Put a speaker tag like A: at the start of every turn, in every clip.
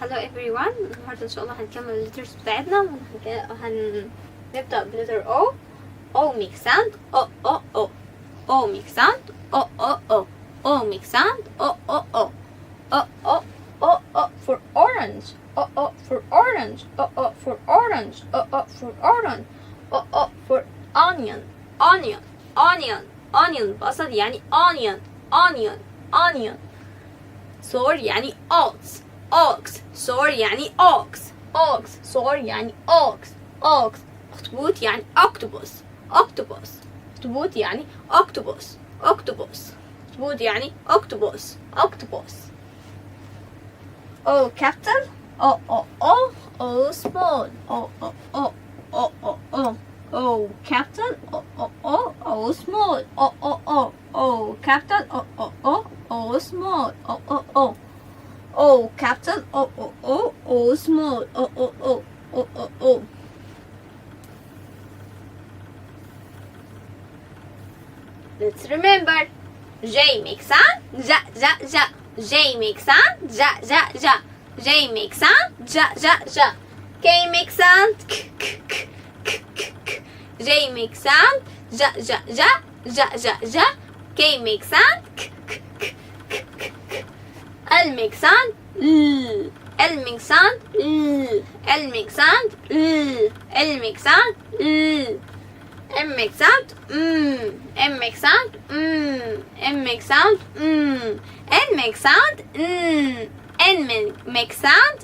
A: hello everyone. النهارده ان شاء الله هنكمل الليترز بتاعتنا وهنبدأ بلتر O. O make sound O O O. O make sound O O O. O make sound O O O. O O O O for orange. O O for orange. O O for orange. O O for orange. O O for onion. Onion. Onion. Onion بصل يعني onion. Onion. Onion. سور يعني ox. ox. سور يعني ox. ox. سور يعني ox. ox. اخطبوط يعني octopus. octopus. اخطبوط يعني octopus. octopus. اخطبوط يعني octopus. octopus. O capital O O O. O small O O O. O O O. O capital O O O. O small O O O. O capital O O O. O small O O O. O capital O O O. O small O O O. O O O. Let's remember. J makes sound ja ja ja. J makes sound ja ja ja. J makes sound ja ja ja. K makes sound k k k k k k. J makes sound ja ja ja ja ja ja. K makes sound k k k k k k. L makes sound l. L makes sound l. L makes sound l. L makes sound l. M makes sound M makes sound M makes sound N makes sound N makes sound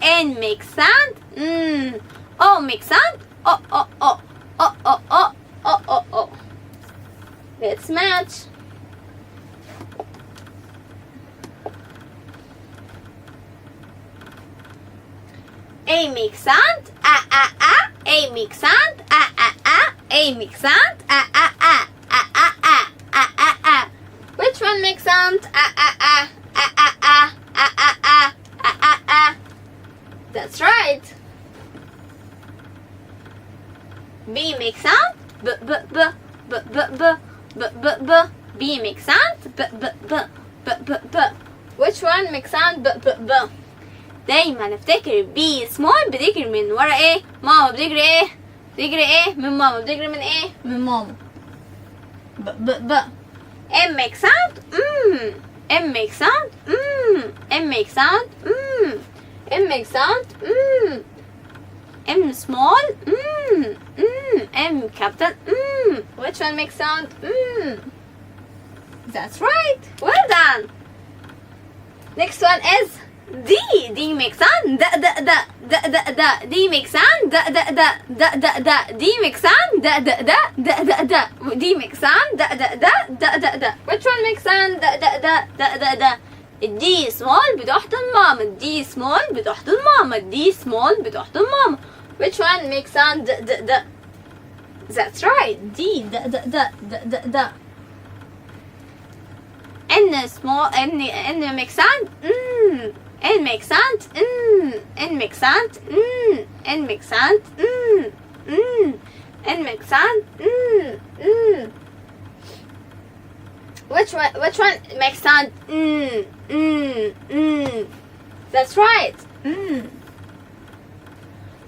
A: N makes sound O makes sound O O O O O O O O O. Let's match. A makes sound A A A. A makes sound A A A. A makes sound A A A. A A A. A A A. Which one makes sound A A A. A A A. A A A. A A A. That's right. B makes sound B B B B B B B B B. B makes sound B B B B B B. Which one makes sound B B B? دايما افتكر بي سمول بتجري من ورا ايه؟ ماما. بتجري ايه؟ بتجري ايه؟ من ماما. بتجري من ايه؟ من ماما. ب ب ب. M make sound M make sound M make sound M make sound M small M capital Which one makes sound That's right. Well done. Next one is D. D makes sound da da da da da da. D makes sound da da da da da da. D makes sound da da da da da da. D makes sound da da da da da da. Which one makes sound da da da da da da? D small بتحضن ماما. D small بتحضن ماما. D small بتحضن ماما. Which one makes sound da da da? That's right. D da da da da da da. N small N makes sound N makes sound N makes sound N makes sound N makes sound Which one makes sound That's right.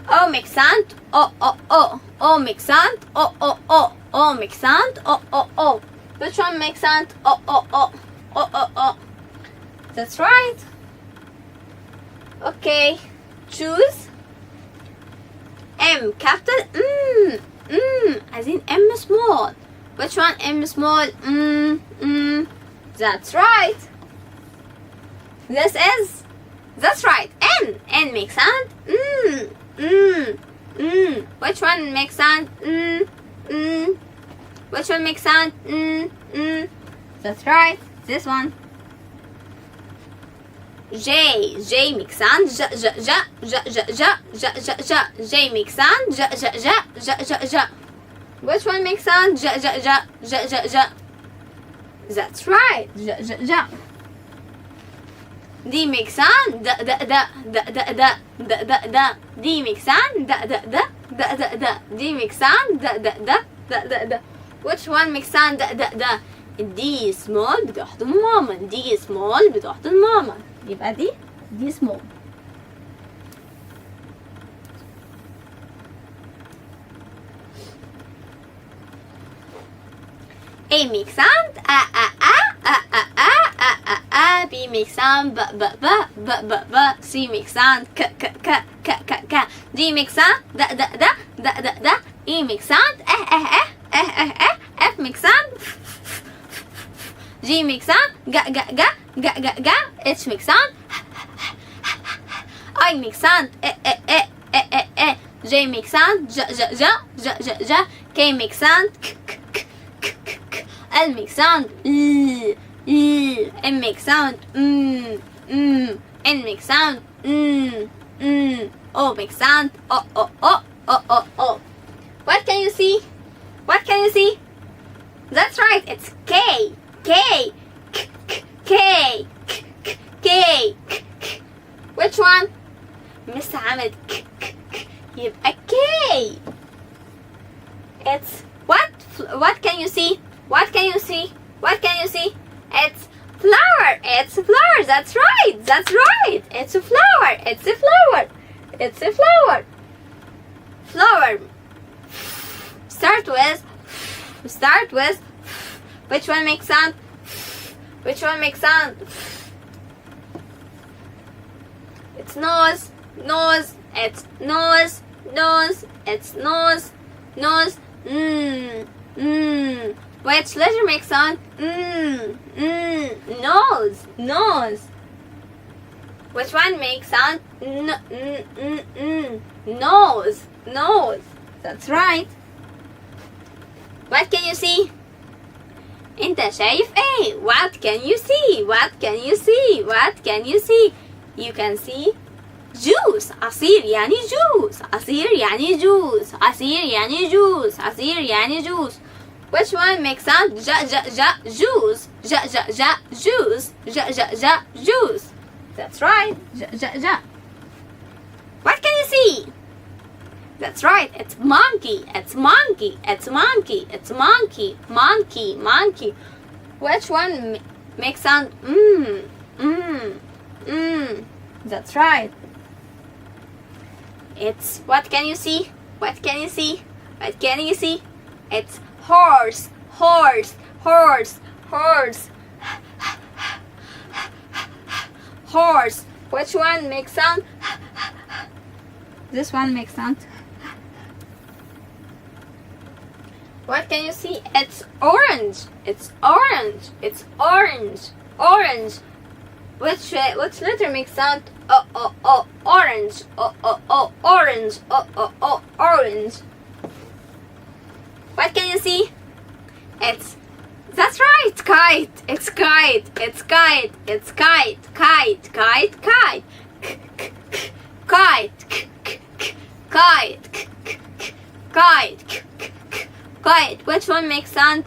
A: O makes sound O O O. O makes sound O O O. O makes sound O O O. Which one makes sound O O O O O O? That's right. Okay, choose. M capital عايزين M small. Which one M small That's right. That's right. N makes sound Which one makes sound Which one makes sound That's right. This one. J makes sound ja ja ja ja ja ja ja ja ja. J makes sound ja ja ja ja ja ja. Which one makes sound ja ja ja ja ja ja? That's right. Ja ja ja. D makes sound da da da da da da da da da. D makes sound da da da da da da. D makes sound da da da da da da. Which one makes sound da da da? D small بتحضن ماما. D small بتحضن ماما. يبقى دي دي small. A makes sound a a a a a a a a a. B makes sound b b b b b b. C makes sound k k k k k k. D makes sound d d d d d d. E makes sound eh eh eh eh eh eh. F makes sound G makes sound g g g g g g. H makes sound I makes sound e e e e e e. J makes sound j j j j j j. K makes sound k k k k k k. L makes sound M makes sound N makes sound O makes sound o o o o o o. What can you see? What can you see? That's right, it's K K K K K K K. Which one? Miss عملت ك ك ك يبقى K. It's what can you see? What can you see? What can you see? It's flower. It's a flower. That's right. That's right. It's a flower. It's a flower. It's a flower. Flower. Start with which one makes sound? Which one makes sound? It's nose. Nose. It's nose. Nose. It's nose. Nose. Which letter makes sound? Nose. Nose. Which one makes sound? Nose. Nose. That's right. What can you see? انت شايف ايه؟ What can you see? What can you see? What can you see? You can see juice. عصير يعني juice. عصير يعني juice. عصير يعني juice. عصير يعني juice. Which one makes sound? Ja ja ja juice. Ja ja ja juice. Ja ja ja juice. That's right. Ja ja ja. What can you see? That's right. It's monkey. It's monkey. It's monkey. It's monkey. Monkey. Monkey. Which one makes sound? That's right. It's what can you see? What can you see? What can you see? It's horse. Horse. Horse. Horse. Horse. Which one makes sound? This one makes sound. What can you see? It's orange. It's orange. It's orange. Orange. Which letter makes sound? Oh oh oh. Orange. Oh oh oh. Orange. Oh oh oh. Orange. What can you see? It's that's right. Kite. It's kite. It's kite. It's kite. Kite. Kite. Kite. Kite. Kite. Kite. Kite. Which one makes sound?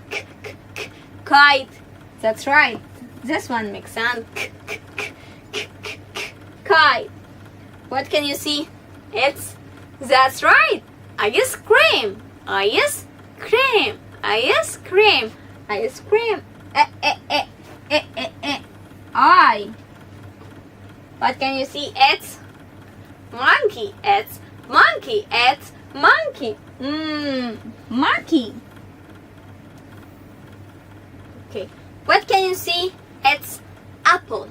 A: Kite. That's right. This one makes sound. Kite. What can you see? It's that's right. Ice cream. Ice cream. Ice cream. Ice cream. I. What can you see? It's monkey. It's monkey. It's monkey. Monkey. Okay. What can you see? It's apple.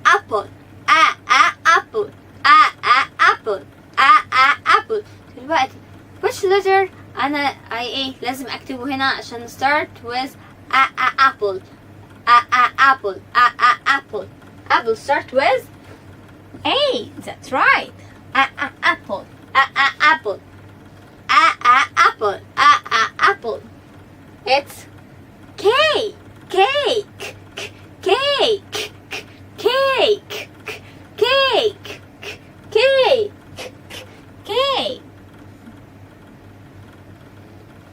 A: Apple. Apple. Apple. Apple. دلوقتي which letter أنا إيه لازم أكتبه هنا عشان start with apple. Apple. Apple. Apple start with A. That's right. Apple. Apple. Apple. Apple. It's cake. Cake. Cake. Cake. Cake. Cake. Cake.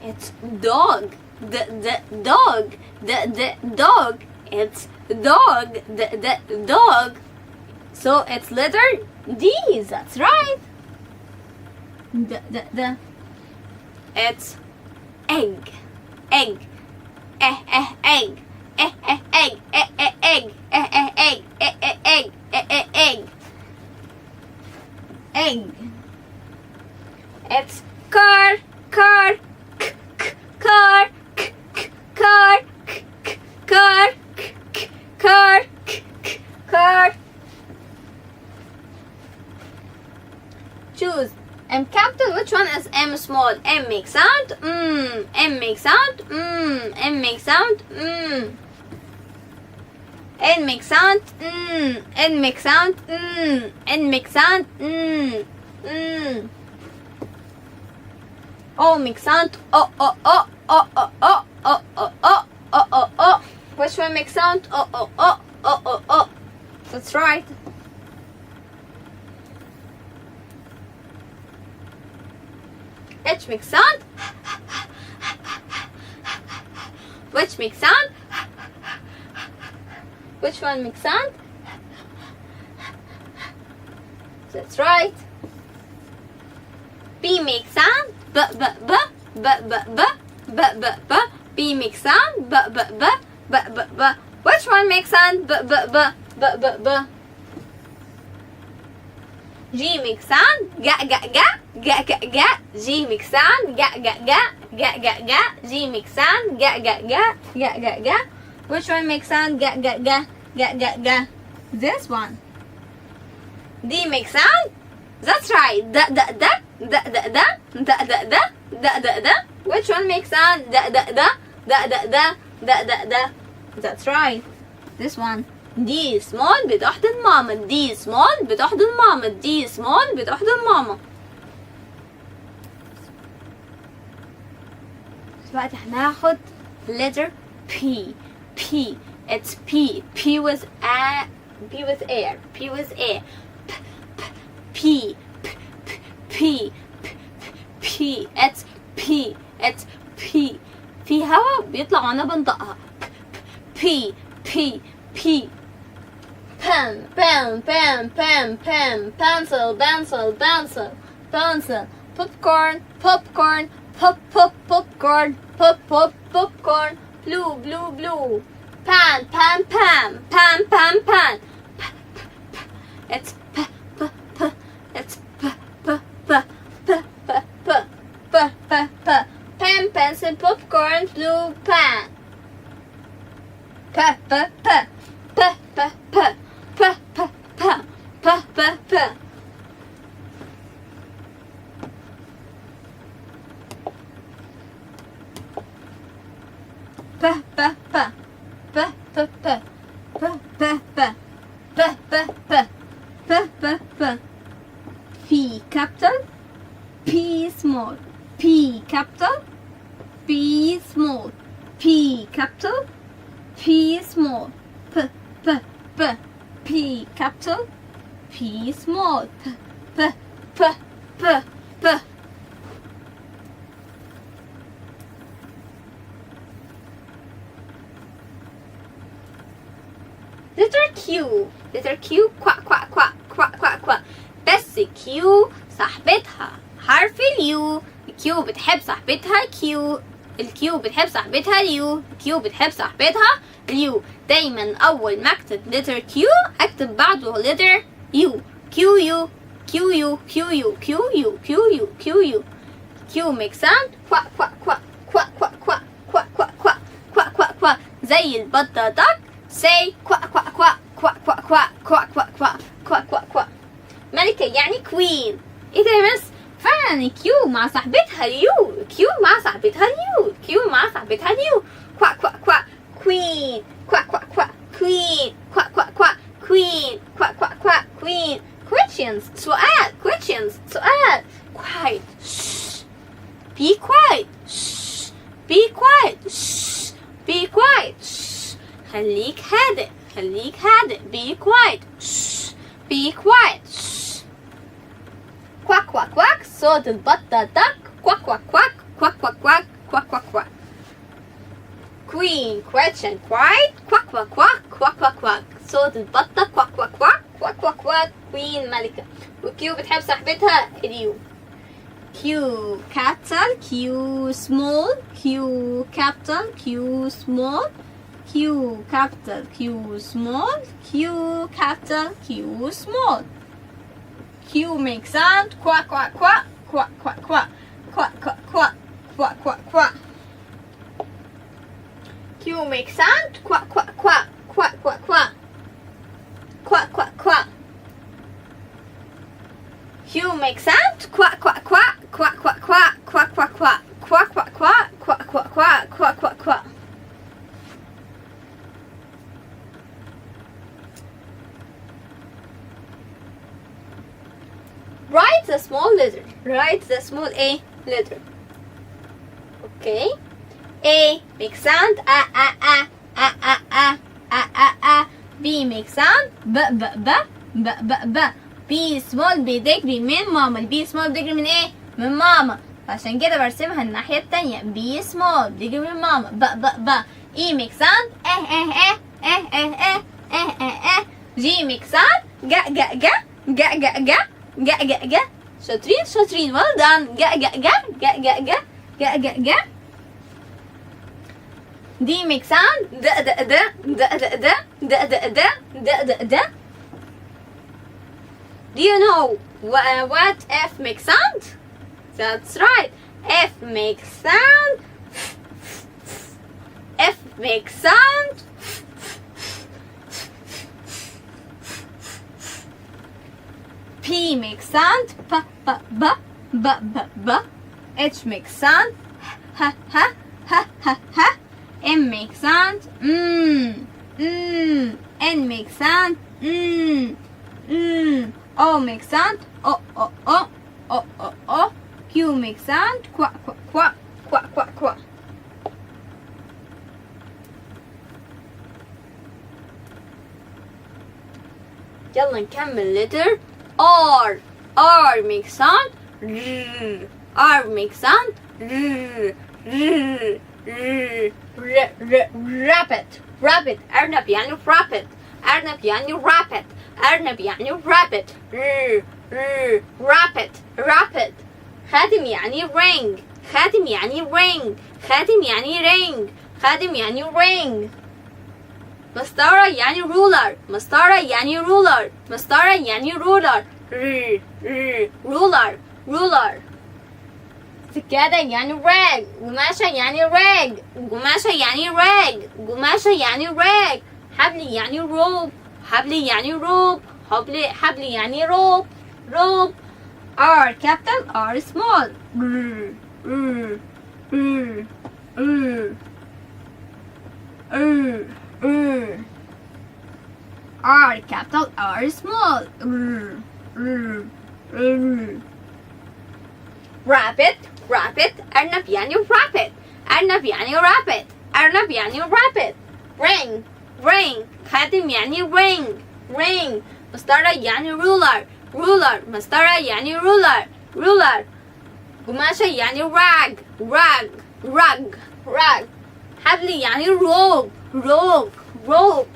A: It's dog. The dog. The dog. It's dog. The dog. So it's letter D. That's right. The. It's egg. Egg. Egg. Egg. Egg. Egg. Egg. Egg. Egg. Egg. Egg. egg. It's car, car, k, k, car, k, k, car, k, k, car, k, k, car, k, k, car. Choose M capital. Which one is M small? M makes sound. M makes sound. M makes sound. N makes sound. N makes sound. N makes sound. O makes sound. O o o o o o o o o o o o. Which one makes sound? O o o o o o. That's right. H makes sound. Which makes sound? Which one makes sound? That's right. B makes sound. B b b b b b b b b. B makes sound. B b b b b b. Which one makes sound? B b b b b b. G makes sound. Ga ga ga ga ga ga. G makes sound. Ga ga ga ga ga ga. G makes sound. Ga ga ga ga ga ga. Which one makes sound? Ga ga ga ga ga ga. This one. D makes sound. That's right. Da da da da da da da da da da da da. Which one makes sound? Da da da da da da da da da. That's right. This one. دي small بتحضن ماما. دي small بتحضن ماما. دي small بتحضن ماما. دلوقتي هناخد letter P. P. It's P. P with a. P with air. P with air. P. P. P. P. P. It's P. It's P. في هوا بيطلع وانا بنطقها. P. P. P. Pen, pen, pen, pen, pen, pencil, pencil, pencil, pencil, popcorn, popcorn, pop, pop, popcorn, pop, pop, popcorn, blue, blue, blue, pan, pan, pan, pan, pan, pan, it's p, p, p, it's p, p, p, p, p, p, p, p, p, pen, pencil, popcorn, blue, pan, p, p, p, p, p, p. Pa pa pa pa pa pa. Pa pa pa pa pa pa pa pa pa pa pa pa pa pa pa. P capital. P small. P capital. P small. P capital. P small. P p p. P capital. P small. P p p p p. Letter Q. Letter Q. كوا كوا كوا كوا كوا كوا. بس Q صاحبتها حرف اليو. Q بتحب صاحبتها Q. الكيو بتحب صاحبتها اليو. الكيو بتحب صاحبتها اليو. دايما اول ما اكتب letter Q اكتب بعده letter U. Q U Q U Q U Q U Q U Q U. Q makes sound. كوا كوا كوا كوا كوا كوا كوا كوا كوا كوا كوا كوا. زي البطة duck. say كوا كوا كوا كوا كوا كوا كوا كوا كوا كوا كوا كوا. ملكة يعني queen. ايه ده يا مس؟ فعلا كيو مع صاحبتها اليو. كيو مع صاحبتها اليو. كيو مع صاحبتها اليو. كوا كوا كوا queen. كوا كوا كوا queen. كوا كوا كوا queen. كوا كوا كوا queen. questions سؤال. questions سؤال. quiet. shh. be quiet. shh. be quiet. shh. be quiet. shh. خليك هادئ. خليك هادئ. be quiet. shh. be quiet. shh. كواك كواك كواك. صوت البطة دك. كواك كواك كواك كواك كواك كواك كواك كواك كواك. queen question quiet. كواك كواك كواك كواك كواك كواك. صوت البطة كواك كواك كواك كواك كواك كواك. queen ملكة. وكيو بتحب صاحبتها اليو. Q capital. Q small. Q capital. Q small. Q capital. Q small. Q capital. Q small. Q makes sound quack quack quack quack quack quack quack quack quack quack quack quack. Q makes sound quack quack quack quack quack quack quack quack quack. Q makes sound quack quack quack quack quack quack quack quack quack quack quack quack quack quack quack quack quack quack. Write the small letter. Write the small A letter. Okay. A makes sound a a a a a a a a a. B makes sound b b b b b b. B small بتجري من ماما. البي small بتجري من ايه؟ من ماما. فعشان كده برسمها الناحية التانية. B small بتجري من ماما. ب ب ب. E makes sound اه اه اه اه اه اه اه اه اه. G makes sound جا جا جا جا جا جا جا جا جا. شاطرين شاطرين. well done. جا جا جا جا جا جا جا جا جا. D makes sound د د د د د د د د د د د د. Do you know what F makes sound? That's right. F makes sound. F makes sound. P makes sound. P p b b b b. H makes sound. H h h h h. M makes sound. N makes sound. O makes sound. O o o o o o. Q makes sound. Quack quack quack quack quack quack. يلا نكمل letter R. R makes sound. R makes sound. Rapid. Rapid. أرنب يعني rapid. أرنب يعني rapid. أرنب يعني rapid. Rapid. Rapid. خاتم يعني ring. خاتم يعني ring. خاتم يعني ring. خاتم يعني ring. مسطرة يعني ruler. مسطرة يعني ruler. مسطرة يعني ruler. ruler. ruler. سجادة يعني rag. قماشة يعني rag. قماشة يعني rag. قماشة يعني rag. حبل يعني rope. حبل يعني rope. حبل يعني rope. rope. R capital R small. R capital R small. Rabbit. Rabbit. أرنب يعني rabbit. أرنب يعني rabbit. أرنب يعني rabbit. Ring. Ring. خاتم يعني ring. Ring. مسطرة يعني ruler. ruler. مسطرة يعني ruler. ruler. قماشة يعني rag. rag. rug. rug. حبل يعني rope. rope. rope.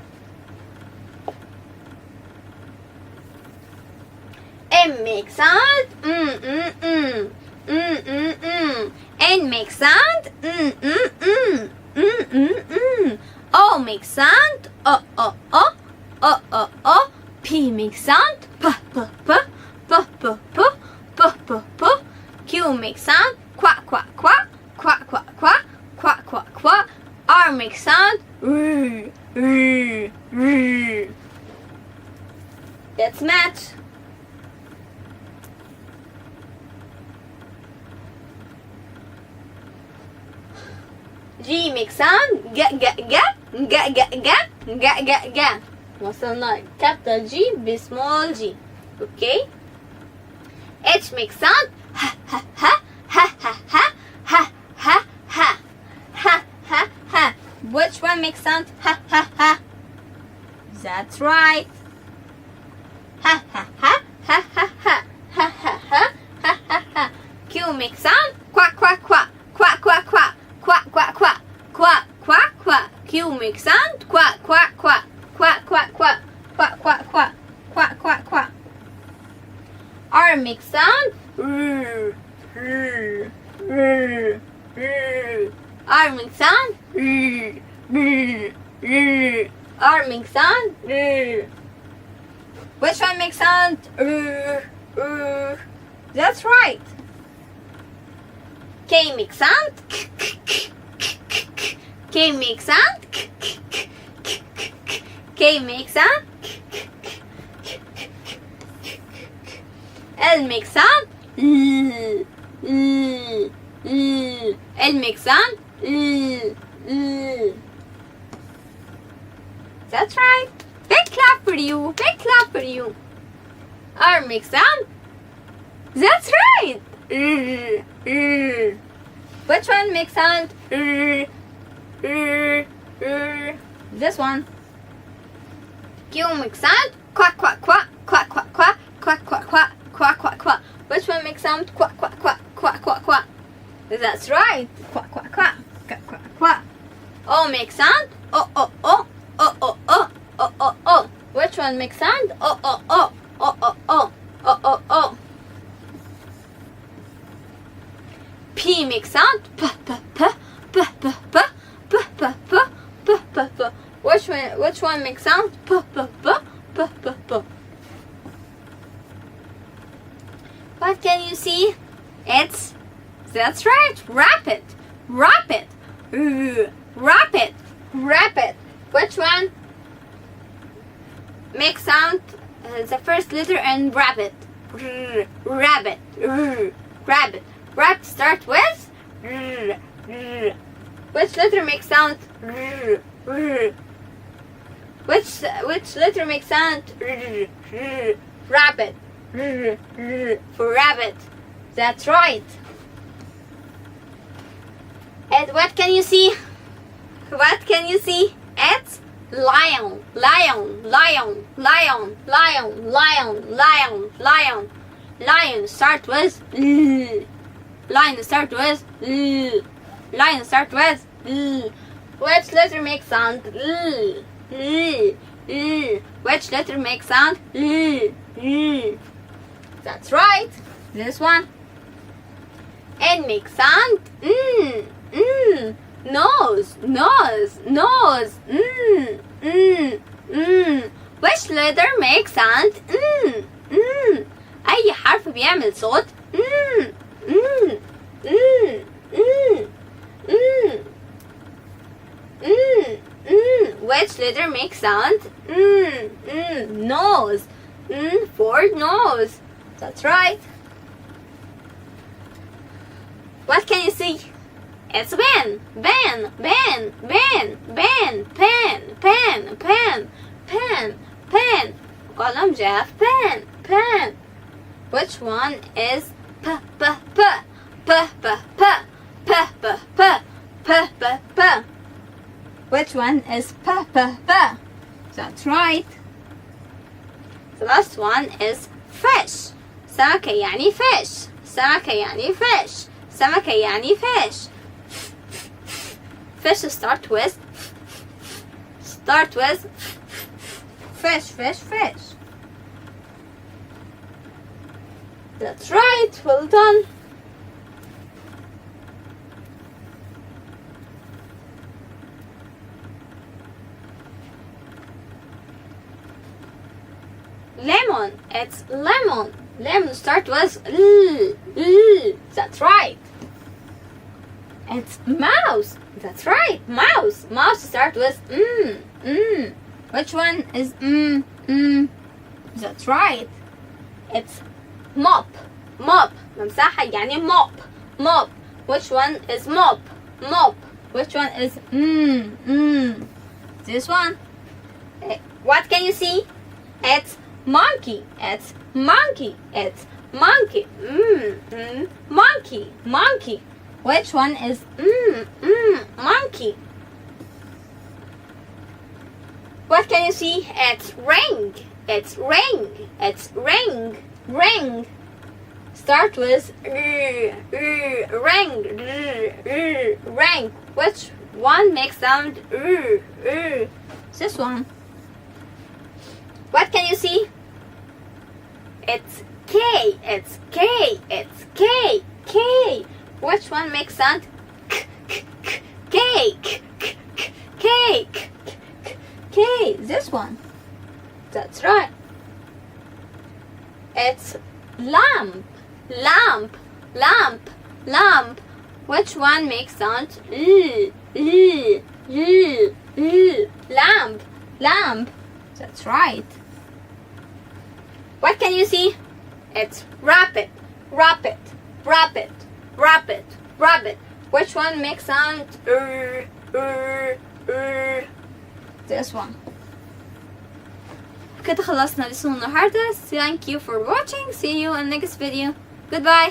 A: M makes sound. N makes sound. O makes sound. O o o o o o. P makes sound. P p p p p p p p p. Q makes sound. Quack quack quack quack quack quack quack quack quack. R makes sound. Let's match. G makes sound. Ga ga ga ga ga ga ga ga ga. وصلنا capital G بsmall g. Okay. H makes sound. Ha ha ha ha ha ha ha ha ha ha ha ha. Which one makes sound? Ha ha ha. That's right. Ha ha ha ha ha ha ha ha ha ha ha ha. Q makes sound. Quack quack quack quack quack quack quack quack quack quack quack quack. Q makes sound. Quack quack quack quack quack quack quack quack quack quack quack quack. R makes sound. R makes sound. R makes sound. Which one makes sound? That's right. K makes sound. K makes sound. K makes sound. L makes sound. L makes sound. That's right. Big clap for you. Big clap for you. R makes sound. That's right. Which one makes sound? This one. Q makes sound. Quack quack quack quack quack quack quack quack quack quack quack quack. Which one makes sound? Quack quack quack quack quack quack. That's right. Quack quack quack quack quack quack. O makes sound. Oh oh oh oh oh oh oh oh oh. Which one makes sound? Oh oh oh oh oh oh oh oh oh. P makes sound. P p p p p p p p p p p p. Which one makes sound? P p p p p p. What can you see? That's right. Rapid. Rapid. Rapid. Rapid. Which one makes sound? The first letter and rabbit. Rabbit. Rabbit. Rabbit start with. Which letter makes sound? Which letter makes sound? Rabbit. For rabbit. That's right. And what can you see? What can you see? It's lion. Lion. Lion. Lion. Lion. Lion. Lion. Lion. Lion start with. Lion start with. Lion start with. Which letter makes sound? Which letter makes sound? That's right. This one. N makes sound. Nose. Nose. Nose. Which letter makes sound? أي حرف بيعمل صوت. Which letter makes sound? Nose. For nose. That's right. What can you see? It's pen. Pen. Pen. Pen. Pen. Pen. Pen. Pen. Pen. Pen. قلم جاف. Pen. Pen. Which one is p p p p p p p p p p p p? Which one is p p p? That's right. The last one is fish. سمكة يعني fish. سمكة يعني fish. سمكة يعني fish. Fish start with fish, fish, fish. That's right. Well done. Lemon. It's lemon. Lemon start with l. That's right. It's mouse. That's right. Mouse. Mouse start with Which one is That's right. It's mop. Mop. ممسحة يعني mop. Mop. Which one is mop? Mop. Which one is This one. What can you see? It's monkey. It's monkey. It's monkey. Monkey. Monkey. Which one is monkey? What can you see? It's ring. It's ring. It's ring. Ring. Start with ring. Ring. Which one makes sound? This one. What can you see? It's K. It's K. It's K. K. Which one makes sound? Cake. Cake. K. This one. That's right. It's lamp, lamp, lamp, lamp. Which one makes sound? Lamp, lamp. That's right. What can you see? It's rabbit, rabbit, rabbit, rabbit, rabbit. Which one makes sound? This one. كده خلصنا lesson النهاردة. Thank you for watching. See you in the next video. Goodbye.